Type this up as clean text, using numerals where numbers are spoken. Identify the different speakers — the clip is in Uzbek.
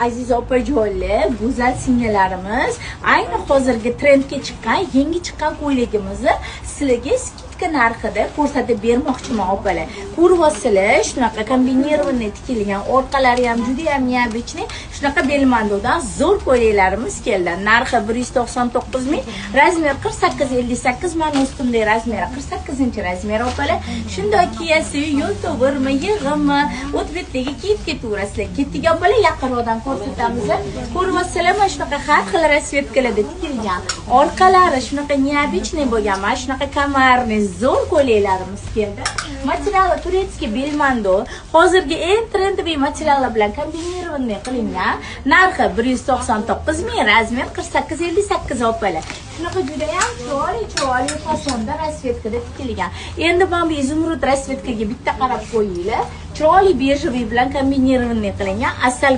Speaker 1: aziz opajonlar, go'zal singillarimiz, ayni hozirgi trendga chiqqan, yangi chiqqan ko'ylagimizni sizlarga skidka narxida ko'rsatib bermoqchiman opalar. Ko'ryapsizlar, shunaqa kombinirованный tikilgan, orqalari ham juda ham neobычный, shunaqa belmandodan zo'r ko'ylaklarimiz keldi. Narxi 199 ming, razmer 48-58, mana ustimda razmeri 48-razmer opalar. Shunday kiyasiz, yo'l to'g'rimi, yig'imi, o'tbetdagi kiyib ketaverasizlar. Ketdik opalar, yaqinroqdan ko'rsatamiz. Ko'ryapsizlar, mana shunaqa har xil rasvetkalarda tikilgan. Orqalari shunaqa neobычный bo'lgan, mana shunaqa kamarni zo'r ko'ylaklarimiz keldi. Materiali turetskiy belmando. Hozirgi eng trendiy materiallar bilan kombinirованный qilingan. Narxi 199 ming, razmer 48-58 opalar. Shunaqa juda ham chiroyli fasonda rasvetkada tikilgan. Endi mana bu izumrud rasvetkaga bitta qarab qo'yinglar. Chiroyli bejviy bilan kombinirованный qilingan asal